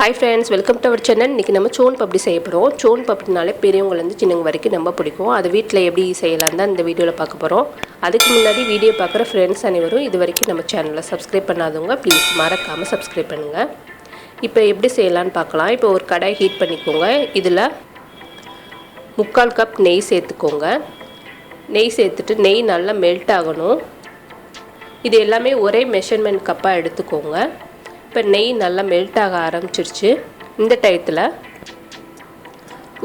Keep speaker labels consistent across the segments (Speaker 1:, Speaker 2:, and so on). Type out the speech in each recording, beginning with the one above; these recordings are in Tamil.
Speaker 1: Hi friends, welcome to our channel. இன்னைக்கு நம்ம சோன் பப்டி செய்ய போறோம். சோன் பப்டினாலே பெரியவங்கல இருந்து சின்னவங்க வரைக்கும் ரொம்ப பிடிக்கும். அது வீட்ல எப்படி செய்யலாம் தான் இந்த வீடியோல பார்க்க போறோம். அதுக்கு முன்னாடி வீடியோ பார்க்குற फ्रेंड्स அனைவரும் இதுவரைக்கும் நம்ம சேனலை சப்ஸ்கிரைப் பண்ணாதவங்க ப்ளீஸ் மறக்காம சப்ஸ்கிரைப் பண்ணுங்க. இப்போ எப்படி செய்யலாம்னு பார்க்கலாம். இப்போ ஒரு கடாய் ஹீட் பண்ணிக்கோங்க. இதுல 3/4 கப் நெய் சேர்த்துக்கோங்க. நெய் சேர்த்துட்டு நெய் நல்லா மெல்ட் ஆகணும். இது எல்லாமே ஒரே மெஷர்மென்ட் கப்பா எடுத்துக்கோங்க. இப்போ நெய் நல்லா மெல்ட் ஆக ஆரம்பிச்சிருச்சு. இந்த டயத்தில்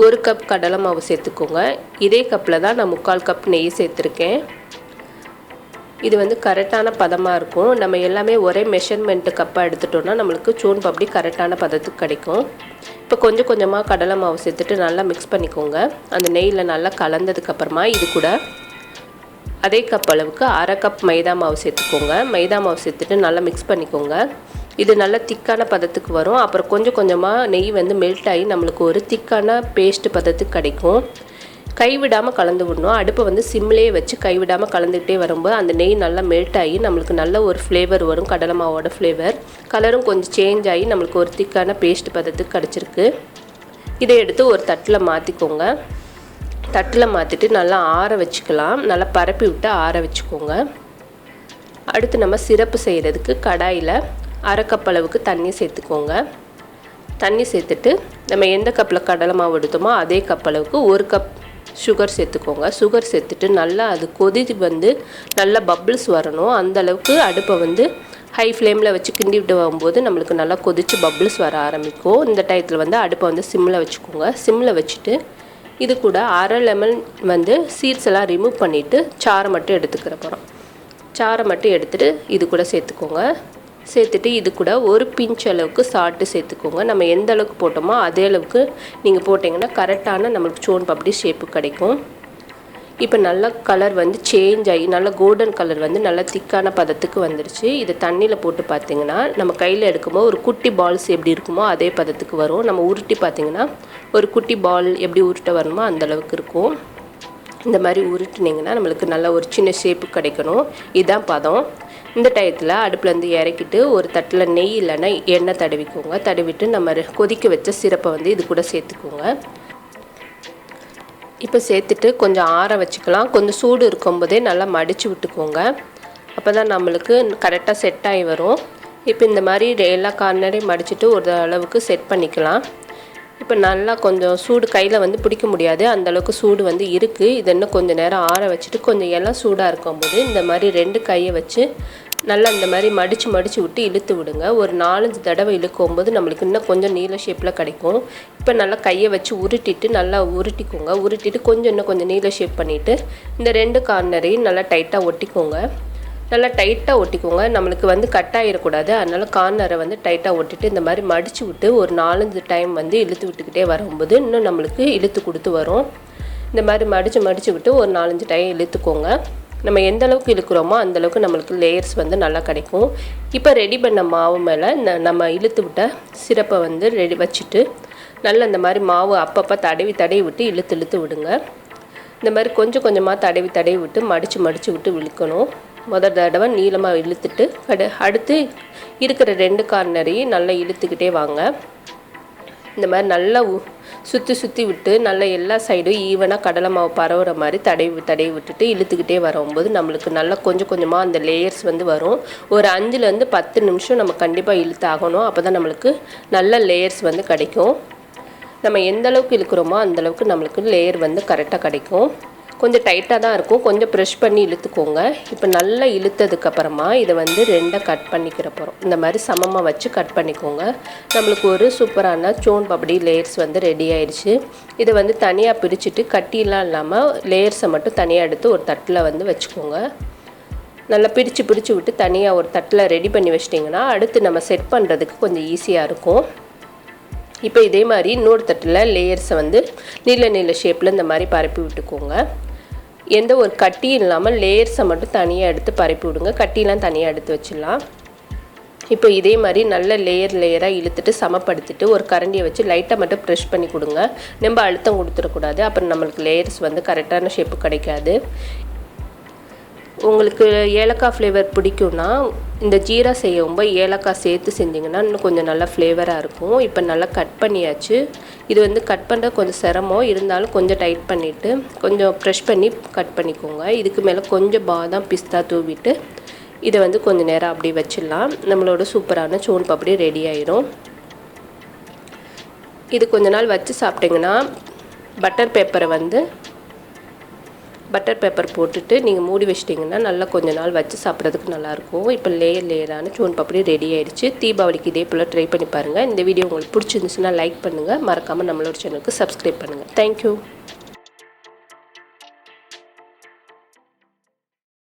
Speaker 1: 1 கப் கடலை மாவு சேர்த்துக்கோங்க. இதே கப்பில் தான் நான் 3/4 கப் நெய் சேர்த்துருக்கேன். இது வந்து கரெக்டான பதமாக இருக்கும். நம்ம எல்லாமே ஒரே மெஷர்மெண்ட்டு கப்பாக எடுத்துட்டோம்னா நம்மளுக்கு சோன் பப்டி கரெக்டான பதத்துக்கு கிடைக்கும். இப்போ கொஞ்சம் கொஞ்சமாக கடலை மாவு சேர்த்துட்டு நல்லா மிக்ஸ் பண்ணிக்கோங்க. அந்த நெய்யில் நல்லா கலந்ததுக்கப்புறமா இது கூட அதே கப் அளவுக்கு 1/2 கப் மைதா மாவு சேர்த்துக்கோங்க. மைதா மாவு சேர்த்துட்டு நல்லா மிக்ஸ் பண்ணிக்கோங்க. இது நல்ல திக்கான பதத்துக்கு வரும். அப்புறம் கொஞ்சம் கொஞ்சமாக நெய் வந்து மெல்ட் ஆகி நம்மளுக்கு ஒரு திக்கான பேஸ்ட் பதத்துக்கு கிடைக்கும். கைவிடாமல் கலந்து விடணும். அடுப்பை வந்து சிம்லேயே வச்சு கைவிடாமல் கலந்துக்கிட்டே வரும்போது அந்த நெய் நல்லா மெல்ட் ஆகி நம்மளுக்கு நல்ல ஒரு ஃப்ளேவர் வரும். கடலை மாவோட ஃப்ளேவர் கலரும் கொஞ்சம் சேஞ்ச் ஆகி நம்மளுக்கு ஒரு திக்கான பேஸ்ட் பதத்துக்கு கிடச்சிருக்கு. இதை எடுத்து ஒரு தட்டில் மாற்றிக்கோங்க. தட்டில் மாற்றிட்டு நல்லா ஆற வச்சுக்கலாம். நல்லா பரப்பி விட்டு ஆற வச்சுக்கோங்க. அடுத்து நம்ம சிரப்பு செய்கிறதுக்கு கடாயில் 1/2 கப் அளவுக்கு தண்ணி சேர்த்துக்கோங்க. தண்ணி சேர்த்துட்டு நம்ம எந்த கப்பில் கடலை மாவு எடுத்தோமோ அதே கப் அளவுக்கு 1 கப் சுகர் சேர்த்துக்கோங்க. சுகர் சேர்த்துட்டு நல்லா அது கொதித்து வந்து நல்லா பபிள்ஸ் வரணும். அந்தளவுக்கு அடுப்பை வந்து ஹை ஃப்ளேமில் வச்சு கிண்டி விட்டு வரும்போது நம்மளுக்கு நல்லா கொதித்து பபிள்ஸ் வர ஆரம்பிக்கும். இந்த டயத்தில் வந்து அடுப்பை வந்து சிம்மில் வச்சுக்கோங்க. சிம்மில் வச்சுட்டு இது கூட 1/2 லெமன் வந்து சீட்ஸ் எல்லாம் ரிமூவ் பண்ணிவிட்டு சாறை மட்டும் எடுத்துக்கிற போகிறோம். சாறை மட்டும் எடுத்துகிட்டு இது கூட சேர்த்துக்கோங்க. சேர்த்துட்டு இது கூட ஒரு பிஞ்ச் அளவுக்கு சால்ட்டு சேர்த்துக்கோங்க. நம்ம எந்த அளவுக்கு போட்டோமோ அதே அளவுக்கு நீங்கள் போட்டிங்கன்னா கரெக்டான நம்மளுக்கு சோன் பப்டி ஷேப்பு கிடைக்கும். இப்போ நல்லா கலர் வந்து சேஞ்ச் ஆகி நல்லா கோல்டன் கலர் வந்து நல்லா திக்கான பதத்துக்கு வந்துடுச்சு. இதை தண்ணியில் போட்டு பார்த்திங்கன்னா நம்ம கையில் எடுக்கும்போது ஒரு குட்டி பால்ஸ் எப்படி இருக்குமோ அதே பதத்துக்கு வரும். நம்ம உருட்டி பார்த்திங்கன்னா ஒரு குட்டி பால் எப்படி உருட்ட வரணுமோ அந்தளவுக்கு இருக்கும். இந்த மாதிரி உருட்டினீங்கன்னா நம்மளுக்கு நல்ல ஒரு சின்ன ஷேப்பு கிடைக்கணும். இதுதான் பதம். இந்த டயத்தில் அடுப்புலேருந்து இறக்கிட்டு ஒரு தட்டில் நெய் இல்லைன்னா எண்ணெய் தடவிக்கோங்க. தடவிட்டு நம்ம கொதிக்க வச்ச சிரப்பை வந்து இது கூட சேர்த்துக்கோங்க. இப்போ சேர்த்துட்டு கொஞ்சம் ஆற வச்சுக்கலாம். கொஞ்சம் சூடு இருக்கும்போதே நல்லா மடித்து விட்டுக்கோங்க. அப்போ தான் நம்மளுக்கு கரெக்டாக செட் ஆகி வரும். இப்போ இந்த மாதிரி எல்லா கார்னரையும் மடிச்சுட்டு ஒரு அளவுக்கு செட் பண்ணிக்கலாம். இப்போ நல்லா கொஞ்சம் சூடு கையில் வந்து பிடிக்க முடியாது அந்தளவுக்கு சூடு வந்து இருக்குது. இது இன்னும் கொஞ்சம் நேரம் ஆற வச்சுட்டு கொஞ்சம் எல்லாம் சூடாக இருக்கும்போது இந்த மாதிரி 2 கையை வச்சு நல்லா இந்த மாதிரி மடித்து விட்டு இழுத்து விடுங்க. ஒரு 4-5 தடவை இழுக்கும்போது நம்மளுக்கு இன்னும் கொஞ்சம் நீல ஷேப்பில் கிடைக்கும். இப்போ நல்லா கையை வச்சு உருட்டிட்டு நல்லா உருட்டிக்கோங்க. உருட்டிட்டு இன்னும் கொஞ்சம் நீல ஷேப் பண்ணிவிட்டு இந்த 2 கார்னரையும் நல்லா டைட்டாக ஒட்டிக்கோங்க. நல்லா டைட்டாக ஒட்டிக்கோங்க. நம்மளுக்கு வந்து கட் ஆகிடக்கூடாது. அதனால் கார்னரை வந்து டைட்டாக ஒட்டிட்டு இந்த மாதிரி மடித்து விட்டு ஒரு 4-5 டைம் வந்து இழுத்து விட்டுக்கிட்டே வரும்போது இன்னும் நம்மளுக்கு இழுத்து கொடுத்து வரும். இந்த மாதிரி மடித்து விட்டு ஒரு 4-5 டைம் இழுத்துக்கோங்க. நம்ம எந்த அளவுக்கு இழுக்கிறோமோ அந்தளவுக்கு நம்மளுக்கு லேயர்ஸ் வந்து நல்லா கிடைக்கும். இப்போ ரெடி பண்ண மாவு மேலே நம்ம இழுத்து விட்ட சிரப்பை வந்து ரெடி வச்சுட்டு நல்லா இந்த மாதிரி மாவு அப்பப்போ தடவி விட்டு இழுத்து விடுங்க. இந்த மாதிரி கொஞ்சம் கொஞ்சமாக தடவி விட்டு மடித்து விட்டு இழுக்கணும். முதல் தடவை நீளமாக இழுத்துட்டு அடுத்து இருக்கிற 2 கார்னரையும் நல்லா இழுத்துக்கிட்டே வாங்க. இந்த மாதிரி நல்லா சுற்றி விட்டு நல்லா எல்லா சைடும் ஈவனாக கடலை மாவு பரவுற மாதிரி தடவி விட்டுட்டு இழுத்துக்கிட்டே வரும்போது நம்மளுக்கு நல்லா கொஞ்சம் கொஞ்சமாக அந்த லேயர்ஸ் வந்து வரும். ஒரு 5-10 நிமிஷம் நம்ம கண்டிப்பாக இழுத்து ஆகணும். அப்போ தான் நம்மளுக்கு நல்ல லேயர்ஸ் வந்து கிடைக்கும். நம்ம எந்த அளவுக்கு இழுக்கிறோமோ அந்தளவுக்கு நம்மளுக்கு லேயர் வந்து கரெக்டாக கிடைக்கும். கொஞ்சம் டைட்டாக தான் இருக்கும். கொஞ்சம் ப்ரெஷ் பண்ணி இழுத்துக்கோங்க. இப்போ நல்லா இழுத்ததுக்கப்புறமா இதை வந்து 2 கட் பண்ணிக்கிற போகிறோம். இந்த மாதிரி சமமாக வச்சு கட் பண்ணிக்கோங்க. நம்மளுக்கு ஒரு சூப்பரான சோன் பப்டி லேயர்ஸ் வந்து ரெடி ஆயிடுச்சு. இதை வந்து தனியாக பிரிச்சுட்டு கட்டிலாம் இல்லாமல் லேயர்ஸை மட்டும் தனியாக எடுத்து ஒரு தட்டில் வந்து வச்சுக்கோங்க. நல்லா பிரித்து விட்டு தனியாக ஒரு தட்டில் ரெடி பண்ணி வச்சிட்டிங்கன்னா அடுத்து நம்ம செட் பண்ணுறதுக்கு கொஞ்சம் ஈஸியாக இருக்கும். இப்போ இதே மாதிரி இன்னொரு தட்டில் லேயர்ஸை வந்து நீல ஷேப்பில் இந்த மாதிரி பரப்பி விட்டுக்கோங்க. எந்த ஒரு கட்டியும் இல்லாமல் லேயர்ஸை மட்டும் தனியாக எடுத்து பரப்பி விடுங்க. கட்டிலாம் தனியாக எடுத்து வச்சிடலாம். இப்போ இதே மாதிரி நல்ல லேயராக இழுத்துட்டு சமப்படுத்திட்டு ஒரு கரண்டியை வச்சு லைட்டாக மட்டும் ப்ரெஷ் பண்ணி கொடுங்க. ரொம்ப அழுத்தம் கொடுத்துடக்கூடாது. அப்புறம் நம்மளுக்கு லேயர்ஸ் வந்து கரெக்டான ஷேப்பு கிடைக்காது. உங்களுக்கு ஏலக்காய் ஃப்ளேவர் பிடிக்கும்னா இந்த ஜீரா செய்யும்போது ஏலக்காய் சேர்த்து செஞ்சிங்கன்னா இன்னும் கொஞ்சம் நல்லா ஃப்ளேவராக இருக்கும். இப்போ நல்லா கட் பண்ணியாச்சு. இது வந்து கட் பண்ணுற கொஞ்சம் சிரமம், இருந்தாலும் கொஞ்சம் டைட் பண்ணிவிட்டு கொஞ்சம் ப்ரெஷ் பண்ணி கட் பண்ணிக்கோங்க. இதுக்கு மேலே கொஞ்சம் பாதாம் பிஸ்தா தூவிட்டு இதை வந்து கொஞ்சம் நேரம் அப்படியே வச்சிடலாம். நம்மளோட சூப்பரான சோன் பப்படி ரெடி ஆயிரும். இது கொஞ்ச நாள் வச்சு சாப்பிட்டிங்கன்னா பட்டர் பேப்பர் போட்டுட்டு நீங்கள் மூடி வச்சிட்டிங்கன்னா நல்லா கொஞ்ச நாள் வச்சு சாப்பிட்றதுக்கு நல்லாயிருக்கும். இப்போ லேயரான சோன் பப்படி ரெடி ஆகிடுச்சு. தீபாவளிக்கு இதே போல் ட்ரை பண்ணி பாருங்கள். இந்த வீடியோ உங்களுக்கு பிடிச்சிருந்துச்சுன்னா லைக் பண்ணுங்கள். மறக்காமல் நம்மளோட சேனலுக்கு சப்ஸ்கிரைப் பண்ணுங்கள். தேங்க்யூ.